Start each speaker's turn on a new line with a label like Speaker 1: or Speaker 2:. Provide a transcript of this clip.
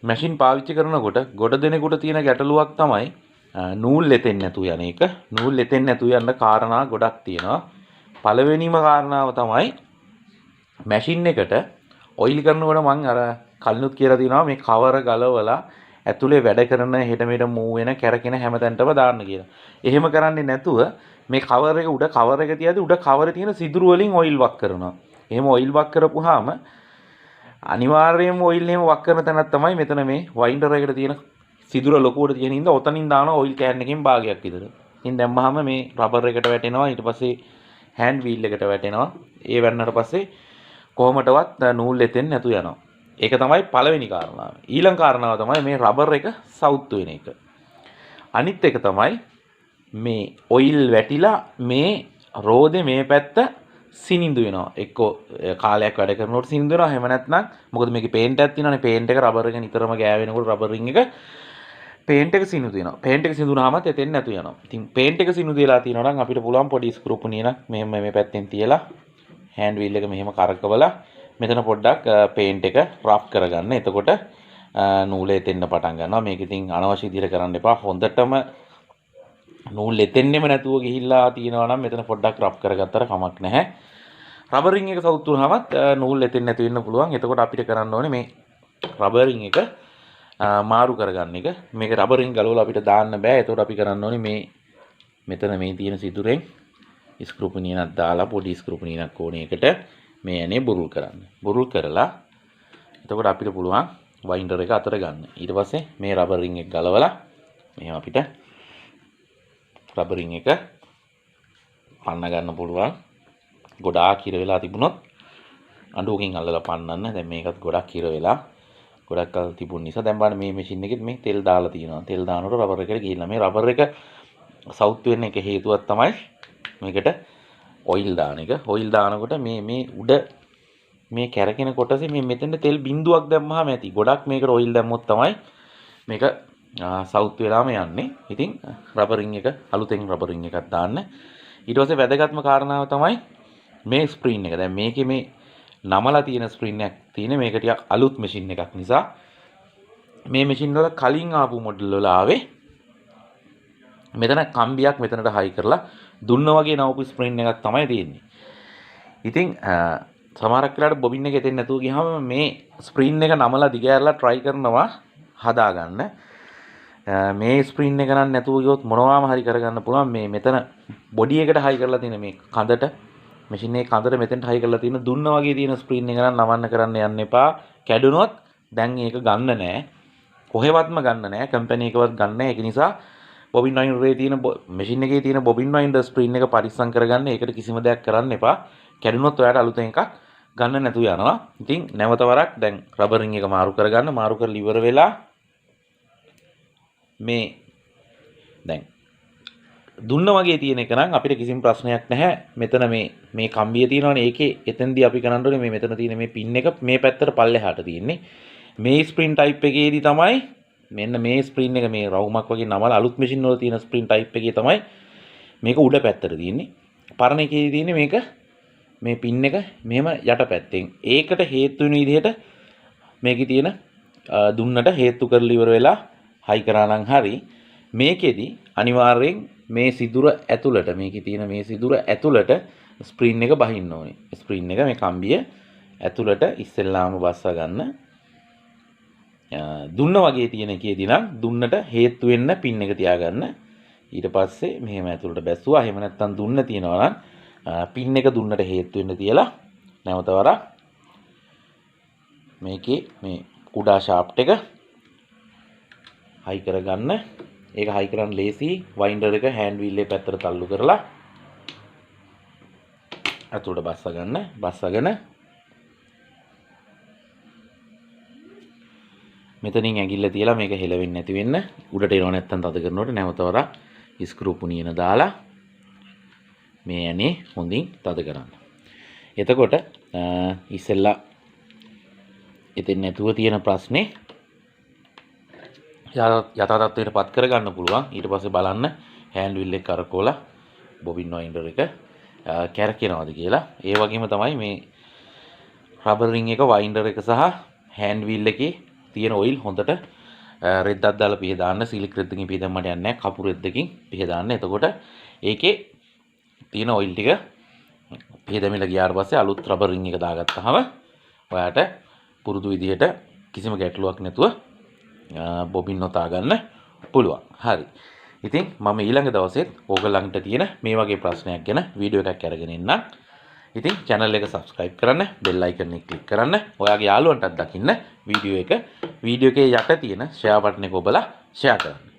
Speaker 1: Machine පාවිච්චි කරනකොට ගොඩ දෙනෙකුට තියෙන ගැටලුවක් තමයි නූල් ලෙතෙන්නේ නැතුව යන එක. නූල් ලෙතෙන්නේ නැතුව යන්න කාරණා ගොඩක් තියෙනවා. පළවෙනිම කාරණාව තමයි මැෂින් එකට ඔයිල් කරනකොට මම අර කලිනුත් කියලා තියෙනවා මේ කවර ගලවලා ඇතුලේ වැඩ කරන හෙට මෙහෙට මූව් වෙන කැරකෙන හැමතැනටම දාන්න කියලා. එහෙම කරන්නේ නැතුව මේ කවර එක උඩ කවර එක තියදී උඩ කවරේ තියෙන සිදුරු වලින් ඔයිල් වක් කරනවා. එහෙම ඔයිල් වක් කරපුවාම අනිවාර්යයෙන්ම ඔයිල් එහෙම වක් කරන තැනක් තමයි මෙතන මේ වයින්ඩර් එකට තියෙන සිදුර ලොකුවට තියෙන හින්දා ඔතනින් දානවා ඔයිල් කෑන් එකකින් භාගයක් විතර. ඉතින් දැම්මහම මේ රබර් එකට වැටෙනවා ඊට පස්සේ හෑන්ඩ් වීල් එකට වැටෙනවා. ඒ වැන්නට පස්සේ කොහොමඩවත් නූල් ලෙතෙන්නේ නැතු යනවා. ඒක තමයි පළවෙනි කාරණාව. ඊළඟ කාරණාව තමයි මේ රබර් එක සවුත් වෙන එක. අනිත් එක තමයි මේ ඔයිල් වැටිලා මේ රෝදේ මේ පැත්ත සිනිඳු වෙනවා. එක්කෝ කාලයක් වැඩ කරනකොට සිනිඳු වෙනවා. එහෙම නැත්නම් මොකද මේකේ පේන්ට් එකක් තියෙනවානේ. පේන්ට් එක රබර් එක නිතරම ගෑවෙනකොට රබර් රින් එක පේන්ට් එක සිනිඳු වෙනවා. පේන්ට් එක සිනිඳු වුණාම එතෙන් නැතු යනවා. ඉතින් පේන්ට් එක සිනිඳු වෙලා තියෙනවා නම් අපිට පුළුවන් පොඩි ස්ක්‍රූ පුනියනක් මෙහෙම මේ පැත්තෙන් තියලා හෑන්ඩ් වීල් එක මෙහෙම කරකවලා මෙතන පොඩ්ඩක් පේන්ට් එක රෆ් කරගන්න. එතකොට නූලේ එතෙන්න පටන් ගන්නවා. මේක ඉතින් අනවශ්‍ය විදිහට කරන්න එපා. හොඳටම නූල් එතෙන්නෙම නැතුව ගිහිල්ලා තියෙනවා නම් මෙතන පොඩ්ඩක් රෆ් කරගත්තට කමක් නැහැ. රබර් රින් එක සවුත් වුණාමත් නූල් එතෙන් නැති වෙන්න පුළුවන්. එතකොට අපිට කරන්න ඕනේ මේ රබර් රින් එක මාරු කරගන්න එක. මේක රබර් රින් ගලවලා අපිට දාන්න බෑ. එතකොට අපි කරන්න ඕනේ මේ මෙතන මේ තියෙන සිදුරෙන් ස්ක්‍රූ පුනියනක් දාලා පොඩි ස්ක්‍රූ පුනියනක් ඕනේ එකට මේ ඇනේ බුරුල් කරන්න. බුරුල් කරලා එතකොට අපිට පුළුවන් වයින්ඩර් එක අතර ගන්න. ඊට පස්සේ මේ රබර් රින් එක ගලවලා මෙහෙම අපිට රබර් රින් එක පන්න ගන්න පුළුවන්. ගොඩාක් හිර වෙලා තිබුණොත් අඬුවකින් අල්ලලා පන්නන්න. දැන් මේකත් ගොඩක් හිර වෙලා ගොඩක් කල් තිබුණ නිසා දැන් බලන්න මේ මැෂින් එකෙත් මේ තෙල් දාලා තියෙනවා. තෙල් දානකොට රබර් එකට ගිහිල්ලා මේ රබර් එක සවුත් වෙන්න එක හේතුවක් තමයි මේකට ඔයිල් දාන එක. ඔයිල් දානකොට මේ උඩ මේ කැරකෙන කොටසේ මේ මෙතෙන්ට තෙල් බිඳුවක් දැම්මහම ඇති. ගොඩක් මේකට ඔයිල් දැම්මොත් තමයි මේක සවුත් වෙලාම යන්නේ. ඉතින් රබර් රින් එක අලුතෙන් රබර් රින් එකක් දාන්න. ඊට පස්සේ වැදගත්ම කාරණාව තමයි මේ ස්ප්‍රින් එක. දැන් මේකේ මේ නමලා තියෙන ස්ප්‍රින් එකක් තියෙන මේක ටිකක් අලුත් මැෂින් එකක් නිසා මේ මැෂින් වල කලින් ආපු මොඩල් වල ආවේ මෙතන කම්බියක් මෙතනට හයි කරලා දුන්න වගේ නවපු ස්ප්‍රින් එකක් තමයි තියෙන්නේ. ඉතින් සමහරක් වෙලාවට බොබින් එක එතෙන් නැතුව ගියාම මේ ස්ප්‍රින් එක නමලා දිගෑරලා try කරනවා හදාගන්න. මේ ස්ප්‍රින් එක නම් නැතුව ගියොත් මොනවාම හරි කරගන්න පුළුවන්. මේ මෙතන බොඩි එකට හයි කරලා තියෙන මේ කඳට මැෂින් එකේ කඳට මෙතෙන්ට හයි කරලා තියෙන දුන්න වගේ තියෙන ස්ප්‍රින් එක නම් නවන්න කරන්න යන්න එපා. කැඩුනොත් දැන් ඒක ගන්න නෑ. කොහෙවත්ම ගන්න නෑ. කම්පැනි එකවත් ගන්න නෑ. ඒක නිසා බොබින් වයින්ඩරේ තියෙන මැෂින් එකේ තියෙන බොබින් වයින්ඩර් ස්ප්‍රින් එක පරිස්සම් කරගන්න. ඒකට කිසිම දෙයක් කරන්න එපා. කැඩුනොත් ඔයාලට අලුතෙන් එකක් ගන්න නැතුව යනවා. ඉතින් නැවත වරක් දැන් රබර් රින් එක මාරු කරගන්න. මාරු කරලා ඉවර වෙලා මේ දැන් දුන්න වගේ තියෙන එක නම් අපිට කිසිම ප්‍රශ්නයක් නැහැ. මෙතන මේ කම්බිය තියෙනවනේ. ඒකේ එතෙන්දී අපි කරන්න ඕනේ මේ මෙතන තියෙන මේ පින් එක මේ පැත්තට පල්ලෙහාට තියෙන්නේ. මේ ස්ප්‍රින් ටයිප් එකේදී තමයි මෙන්න මේ ස්ප්‍රින් එක මේ රවුමක් වගේ නමලා අලුත් මැෂින් වල තියෙන ස්ප්‍රින් ටයිප් එකේ තමයි මේක උඩ පැත්තට තියෙන්නේ. පරණ එකේදී තියෙන්නේ මේක මේ පින් එක මෙහෙම යට පැත්තෙන්. ඒකට හේතු වෙන විදිහට මේකේ තියෙන දුන්නට හේතු කරලා ඉවර වෙලා හයි කරා නම් හරි. මේකෙදි අනිවාර්යෙන් මේ සිදුර ඇතුළට මේකේ තියෙන මේ සිදුර ඇතුළට ස්ප්‍රින් එක බහින්න ඕනේ. ස්ප්‍රින් එක මේ කම්බිය ඇතුළට ඉස්සෙල්ලාම බස්සා ගන්න. දුන්න වගේ තියෙන එකේදී නම් දුන්නට හේතු වෙන්න පින් එක තියාගන්න. ඊට පස්සේ මෙහෙම ඇතුළට බැස්සුවා. එහෙම නැත්නම් දුන්න තියනවා නම් පින් එක දුන්නට හේතු වෙන්න තියලා නැවත වරක් මේකේ මේ කුඩා ෂාෆ්ට් එක හයි කරගන්න. ඒක හයි කරන්න ලේසි. වයින්ඩර් එක හෑන්ඩ් වීල් එක පැත්තට තල්ලු කරලා අතුලට බස්සා ගන්න. බස්සගෙන මෙතනින් ඇඟිල්ල තියලා මේක හෙලවෙන්නේ නැති වෙන්න උඩට එනව නැත්තම් තද කරනකොට නැවත වරක් ස්ක්‍රූ පුනියන දාලා මේ ඇනේ හොඳින් තද කරන්න. එතකොට ඉස්සෙල්ලා එතෙන් නැතුව තියෙන ප්‍රශ්නේ යථා තත්ත්වයට පත් කරගන්න පුළුවන්. ඊට පස්සේ බලන්න හෑන්ඩ් වීල් එක කරකවලා බොබින් වයින්ඩර් එක කැරකෙනවද කියලා. ඒ වගේම තමයි මේ රබර් රින් එක වයින්ඩර් එක සහ හෑන්ඩ් වීල් එකේ තියෙන ඔයිල් හොඳට රෙද්දක් දාලා පිහ දාන්න. සීලික් රෙද්දකින් පිහ දැම්මට යන්නේ නැහැ. කපු රෙද්දකින් පිහ දාන්න. එතකොට ඒකේ තියෙන ඔයිල් ටික පිහ දැමිලා ගියාට පස්සේ අලුත් රබර් රින් එක දාගත්තාම ඔයාට පුරුදු විදිහට කිසිම ගැටලුවක් නැතුව බොබින් නොතා ගන්න පුළුවන්. හරි. ඉතින් මම ඊළඟ දවසෙත් ඕගලන්ට තියෙන මේ වගේ ප්‍රශ්නයක් ගැන වීඩියෝ එකක් අරගෙන එන්නම්. ඉතින් channel එක subscribe කරන්න, bell icon එක click කරන්න, ඔයාගේ යාළුවන්ටත් දකින්න වීඩියෝ එකේ යට තියෙන share button එක ඔබලා share කරන්න.